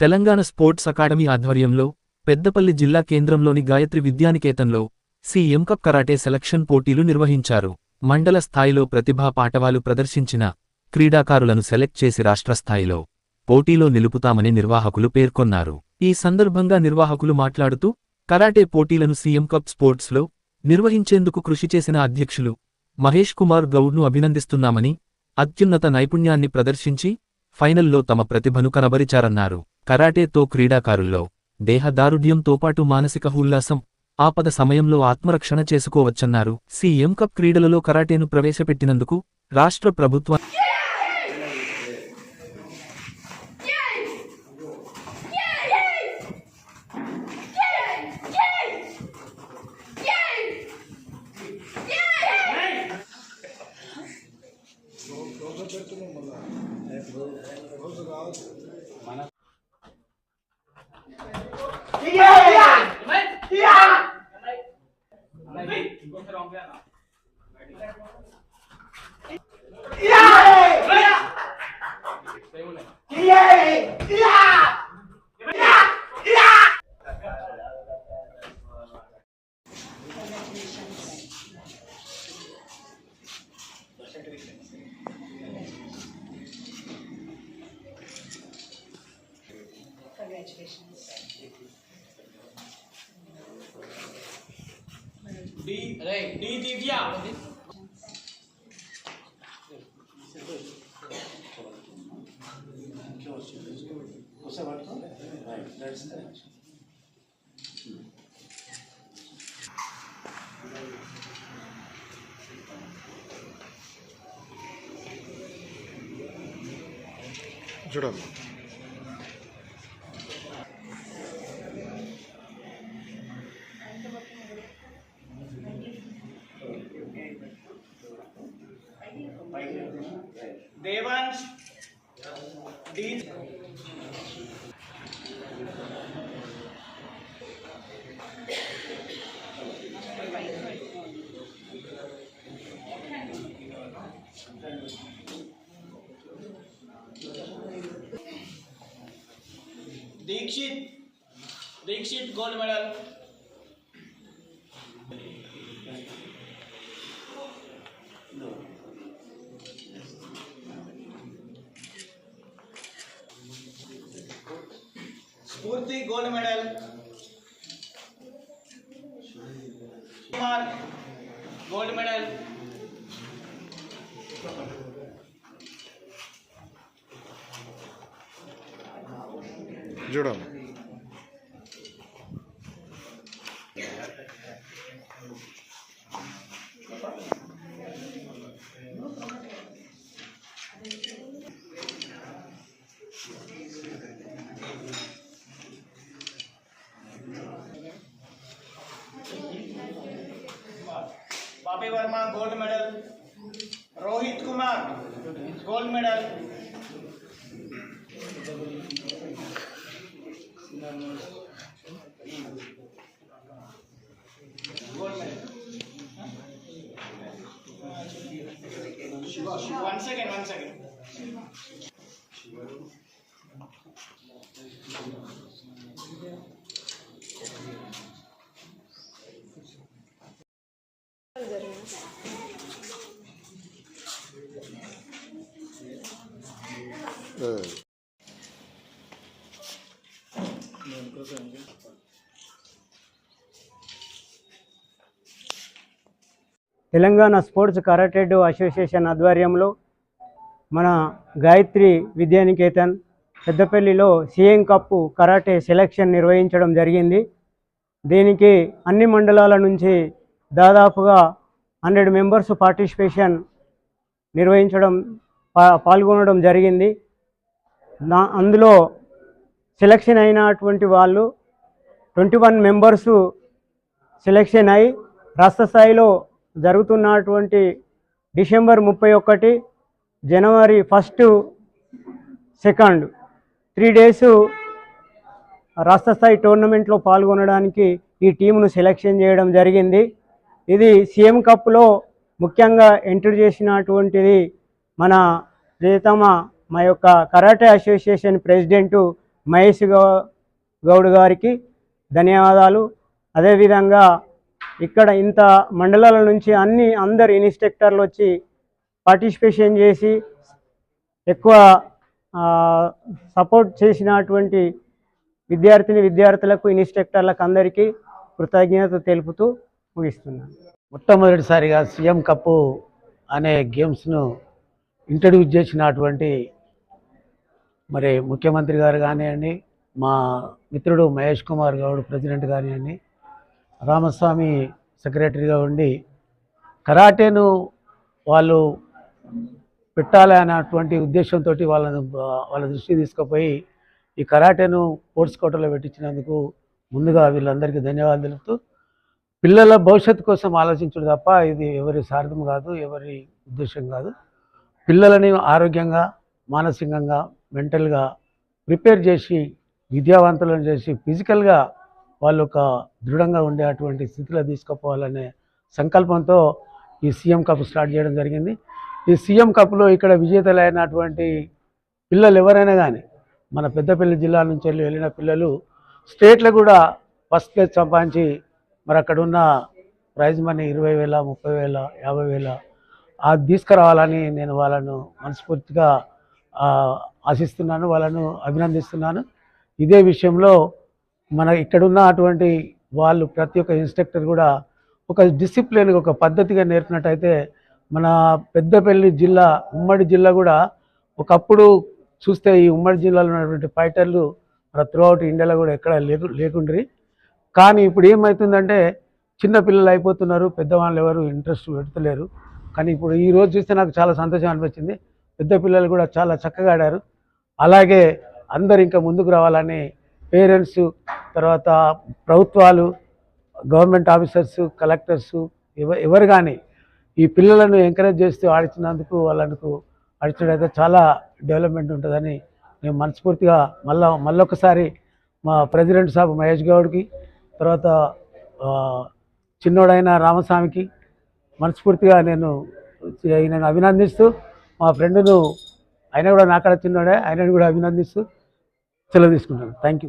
Telangana sports academy ఆధ్వర్యంలో పెద్దపల్లి జిల్లా కేంద్రంలోని గాయత్రి విద్యానికేతన్లో సీఎం కప్ కరాటే సెలక్షన్ పోటీలు నిర్వహించారు. మండల స్థాయిలో ప్రతిభా పాటవాలు ప్రదర్శించిన క్రీడాకారులను సెలెక్ట్ చేసి రాష్ట్రస్థాయిలో పోటీలో నిలుపుతామని నిర్వాహకులు పేర్కొన్నారు. ఈ సందర్భంగా నిర్వాహకులు మాట్లాడుతూ కరాటే పోటీలను సీఎం కప్ స్పోర్ట్స్లో నిర్వహించేందుకు కృషి చేసిన అధ్యక్షులు మహేష్ కుమార్ గౌడ్ను అభినందిస్తున్నామని, అత్యున్నత నైపుణ్యాన్ని ప్రదర్శించి ఫైనల్లో తమ ప్రతిభను కనబరిచారన్నారు. కరాటేతో క్రీడాకారుల్లో దేహదారుఢ్యంతో పాటు మానసిక ఉల్లాసం, ఆపద సమయంలో ఆత్మరక్షణ చేసుకోవచ్చన్నారు. సీఎం కప్ క్రీడలలో కరాటేను ప్రవేశపెట్టినందుకు రాష్ట్ర ప్రభుత్వం D Divya. చూడండి. Devansh D Dikshit gold medal. Spurti gold medal. Kumar gold medal. చూడండి. Papi Verma gold medal. Rohit Kumar gold medal. Gold medal. One second. Telangana sports karate association ఆధ్వర్యంలో మన గాయత్రి విద్యానికేతన్ పెద్దపల్లిలో సీఎం కప్ కరాటే సెలక్షన్ నిర్వహించడం జరిగింది. దీనికి అన్ని మండలాల నుంచి దాదాపుగా 100 మెంబర్స్ పార్టిసిపేషన్ పాల్గొనడం జరిగింది. అందులో సెలక్షన్ అయినటువంటి వాళ్ళు 21 మెంబర్సు సెలక్షన్ అయి రాష్ట్ర స్థాయిలో జరుగుతున్నటువంటి డిసెంబర్ 31, జనవరి 1, 2 3 డేస్ రాష్ట్ర స్థాయి టోర్నమెంట్లో పాల్గొనడానికి ఈ టీమును సెలక్షన్ చేయడం జరిగింది. ఇది సీఎం కప్లో ముఖ్యంగా ఎంటర్ చేసినటువంటిది మన ప్రియతమ మా యొక్క karate association president Mahesh Goud గారికి ధన్యవాదాలు. అదేవిధంగా ఇక్కడ ఇంత మండలాల నుంచి అందరు ఇన్స్ట్రక్టర్లు వచ్చి పార్టిసిపేషన్ చేసి ఎక్కువ సపోర్ట్ చేసినటువంటి విద్యార్థులకు ఇన్స్ట్రక్టర్లకు అందరికీ కృతజ్ఞత తెలుపుతూ ముగిస్తున్నాను. మొట్టమొదటిసారిగా సీఎం కప్పు అనే గేమ్స్ను ఇంట్రడ్యూస్ చేసినటువంటి మరి ముఖ్యమంత్రి గారు కానివ్వండి, మా మిత్రుడు మహేష్ కుమార్ గౌడ్ ప్రెసిడెంట్ కానివ్వండి, రామస్వామి సెక్రటరీగా ఉండి కరాటేను వాళ్ళు పెట్టాలి అన్నటువంటి ఉద్దేశంతో వాళ్ళ దృష్టికి తీసుకుపోయి ఈ కరాటేను స్పోర్ట్స్ కోటలో పెట్టించినందుకు ముందుగా వీళ్ళందరికీ ధన్యవాదాలు తెలుపుతూ, పిల్లల భవిష్యత్తు కోసం ఆలోచించడం తప్ప ఇది ఎవరి స్వార్థం కాదు, ఎవరి ఉద్దేశం కాదు. పిల్లలని ఆరోగ్యంగా, మానసికంగా, మెంటల్గా ప్రిపేర్ చేసి విద్యావంతులను చేసి ఫిజికల్గా వాళ్ళు ఒక దృఢంగా ఉండేటువంటి స్థితిలో తీసుకుపోవాలనే సంకల్పంతో ఈ సీఎం కప్ స్టార్ట్ చేయడం జరిగింది. ఈ సీఎం కప్లో ఇక్కడ విజేతలైనటువంటి పిల్లలు ఎవరైనా కానీ మన పెద్దపల్లి జిల్లా నుంచి వెళ్ళిన పిల్లలు స్టేట్లో కూడా ఫస్ట్ ప్లేస్ సంపాదించి మరి అక్కడ ఉన్న ప్రైజ్ మనీ 20,000, 30,000, 50,000 అది తీసుకురావాలని నేను వాళ్ళను మనస్ఫూర్తిగా ఆశిస్తున్నాను, వాళ్ళను అభినందిస్తున్నాను. ఇదే విషయంలో మన ఇక్కడున్న అటువంటి వాళ్ళు ప్రతి ఒక్క ఇన్స్ట్రక్టర్ కూడా ఒక డిసిప్లిన్గా ఒక పద్ధతిగా నేర్పినట్టయితే మన పెద్దపల్లి జిల్లా ఉమ్మడి జిల్లా కూడా ఒకప్పుడు చూస్తే ఈ ఉమ్మడి జిల్లాలో ఉన్నటువంటి ఫైటర్లు మన త్రూఅవుట్ ఇండియాలో కూడా ఎక్కడ లేకుండ్రి. కానీ ఇప్పుడు ఏమవుతుందంటే చిన్న పిల్లలు అయిపోతున్నారు, పెద్దవాళ్ళు ఎవరు ఇంట్రెస్ట్ పెడతలేరు. కానీ ఇప్పుడు ఈరోజు చూస్తే నాకు చాలా సంతోషం అనిపించింది. పెద్ద పిల్లలు కూడా చాలా చక్కగా ఆడారు. అలాగే అందరు ఇంకా ముందుకు రావాలని పేరెంట్స్, తర్వాత ప్రభుత్వాలు, గవర్నమెంట్ ఆఫీసర్స్, కలెక్టర్స్ ఎవరు కానీ ఈ పిల్లలను ఎంకరేజ్ చేస్తూ ఆడించినందుకు వాళ్ళకు ఆడించడైతే చాలా డెవలప్మెంట్ ఉంటుందని నేను మనస్ఫూర్తిగా మళ్ళొకసారి మా ప్రెసిడెంట్ సాబ్ మహేష్ గౌడ్కి, తర్వాత చిన్నోడైన రామస్వామికి మనస్ఫూర్తిగా నేను అభినందిస్తూ, మా ఫ్రెండ్ను ఆయన కూడా నాకడ చిన్నోడే, ఆయనను కూడా అభినందిస్తూ సెలవు తీసుకుంటాను. Thank you.